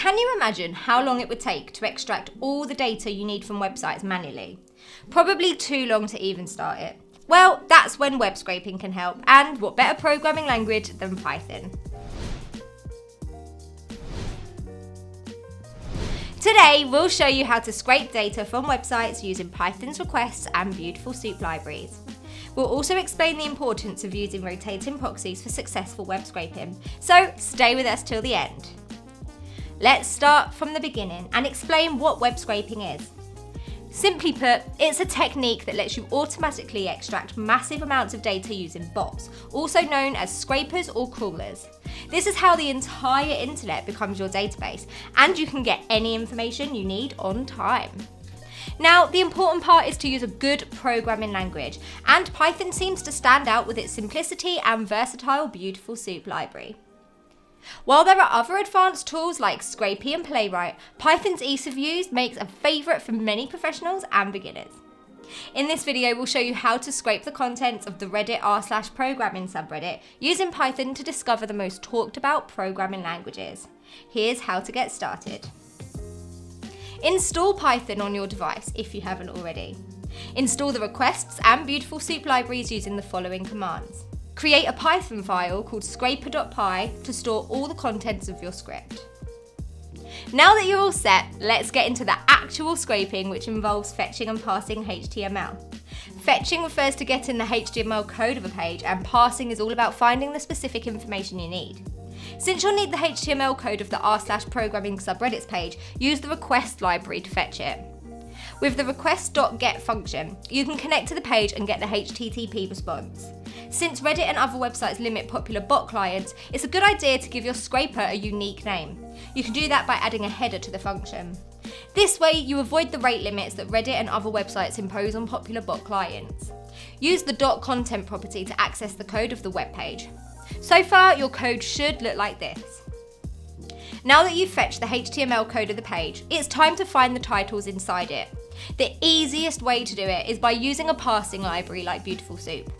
can you imagine how long it would take to extract all the data you need from websites manually? Probably too long to even start it. Well, that's when web scraping can help, and what better programming language than Python? Today, we'll show you how to scrape data from websites using Python's requests and Beautiful Soup libraries. We'll also explain the importance of using rotating proxies for successful web scraping, so stay with us till the end. Let's start from the beginning and explain what web scraping is. Simply put, it's a technique that lets you automatically extract massive amounts of data using bots, also known as scrapers or crawlers. This is how the entire internet becomes your database, and you can get any information you need on time. Now, the important part is to use a good programming language, and Python seems to stand out with its simplicity and versatile Beautiful Soup library. While there are other advanced tools like Scrapy and Playwright, Python's ease of use makes a favourite for many professionals and beginners. In this video, we'll show you how to scrape the contents of the Reddit r/programming subreddit using Python to discover the most talked about programming languages. Here's how to get started. Install Python on your device if you haven't already. Install the requests and Beautiful Soup libraries using the following commands. Create a Python file called scraper.py to store all the contents of your script. Now that you're all set, let's get into the actual scraping, which involves fetching and parsing HTML. Fetching refers to getting the HTML code of a page, and parsing is all about finding the specific information you need. Since you'll need the HTML code of the r/programming subreddits page, use the request library to fetch it. With the request.get function, you can connect to the page and get the HTTP response. Since Reddit and other websites limit popular bot clients, it's a good idea to give your scraper a unique name. You can do that by adding a header to the function. This way, you avoid the rate limits that Reddit and other websites impose on popular bot clients. Use the .content property to access the code of the web page. So far, your code should look like this. Now that you've fetched the HTML code of the page, it's time to find the titles inside it. The easiest way to do it is by using a parsing library like Beautiful Soup.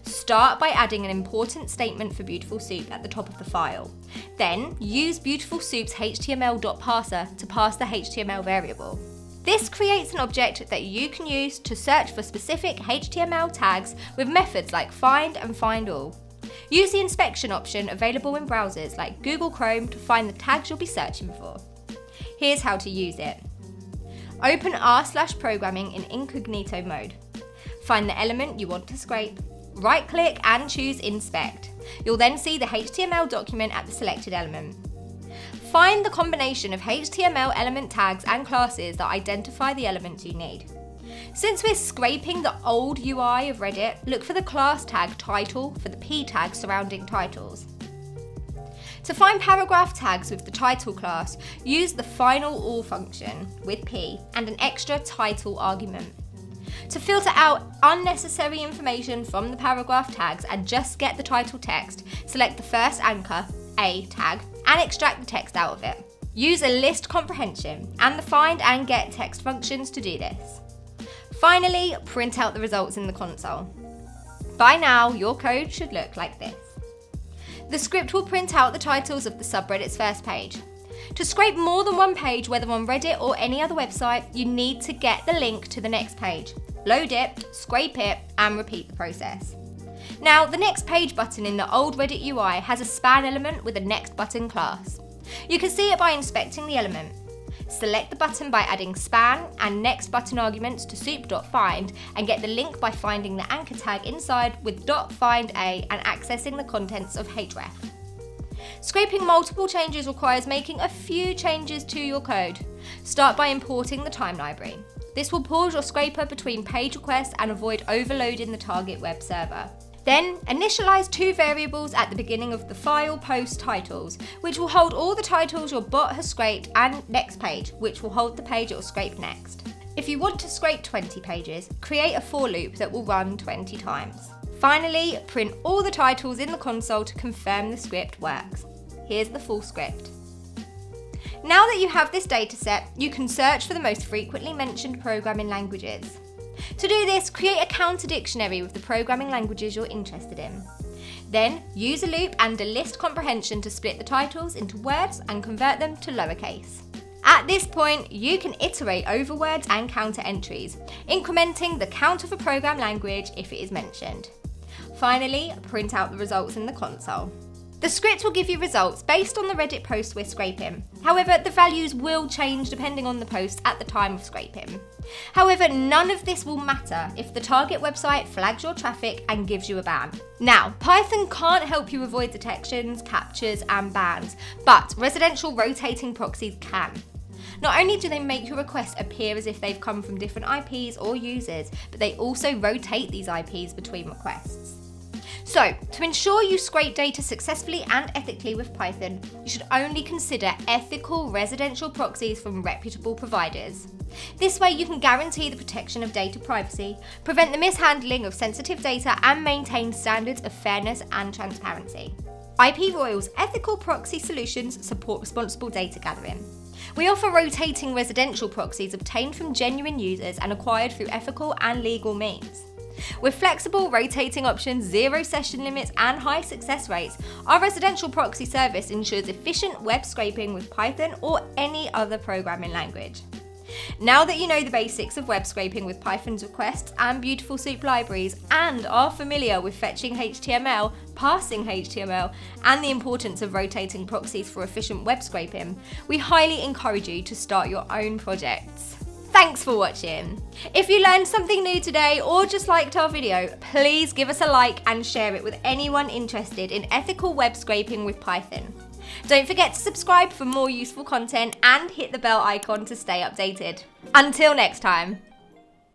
Start by adding an important statement for Beautiful Soup at the top of the file. Then, use Beautiful Soup's html.parser to parse the HTML variable. This creates an object that you can use to search for specific HTML tags with methods like find and find all. Use the inspection option available in browsers like Google Chrome to find the tags you'll be searching for. Here's how to use it. Open r/programming in incognito mode. Find the element you want to scrape. Right-click and choose Inspect. You'll then see the HTML document at the selected element. Find the combination of HTML element tags and classes that identify the elements you need. Since we're scraping the old UI of Reddit, look for the class tag title for the p tag surrounding titles. To find paragraph tags with the title class, use the final all function with p and an extra title argument. To filter out unnecessary information from the paragraph tags and just get the title text, select the first anchor, A tag, and extract the text out of it. Use a list comprehension and the find and get text functions to do this. Finally, print out the results in the console. By now, your code should look like this. The script will print out the titles of the subreddit's first page. To scrape more than one page, whether on Reddit or any other website, you need to get the link to the next page. Load it, scrape it, and repeat the process. Now, the next page button in the old Reddit UI has a span element with a next button class. You can see it by inspecting the element. Select the button by adding span and next button arguments to soup.find and get the link by finding the anchor tag inside with .findA and accessing the contents of href. Scraping multiple changes requires making a few changes to your code. Start by importing the time library. This will pause your scraper between page requests and avoid overloading the target web server. Then, initialize two variables at the beginning of the file post titles, which will hold all the titles your bot has scraped, and next page, which will hold the page it will scrape next. If you want to scrape 20 pages, create a for loop that will run 20 times. Finally, print all the titles in the console to confirm the script works. Here's the full script. Now that you have this dataset, you can search for the most frequently mentioned programming languages. To do this, create a counter dictionary with the programming languages you're interested in. Then use a loop and a list comprehension to split the titles into words and convert them to lowercase. At this point, you can iterate over words and counter entries, incrementing the count of a program language if it is mentioned. Finally, print out the results in the console. The script will give you results based on the Reddit post we're scraping. However, the values will change depending on the post at the time of scraping. However, none of this will matter if the target website flags your traffic and gives you a ban. Now, Python can't help you avoid detections, captures, and bans, but residential rotating proxies can. Not only do they make your requests appear as if they've come from different IPs or users, but they also rotate these IPs between requests. So, to ensure you scrape data successfully and ethically with Python, you should only consider ethical residential proxies from reputable providers. This way you can guarantee the protection of data privacy, prevent the mishandling of sensitive data, and maintain standards of fairness and transparency. IPRoyal's ethical proxy solutions support responsible data gathering. We offer rotating residential proxies obtained from genuine users and acquired through ethical and legal means. With flexible rotating options, 0 session limits, and high success rates, our residential proxy service ensures efficient web scraping with Python or any other programming language. Now that you know the basics of web scraping with Python's requests and beautiful soup libraries, and are familiar with fetching HTML, parsing HTML, and the importance of rotating proxies for efficient web scraping, we highly encourage you to start your own projects. Thanks for watching. If you learned something new today or just liked our video, please give us a like and share it with anyone interested in ethical web scraping with Python. Don't forget to subscribe for more useful content and hit the bell icon to stay updated. Until next time.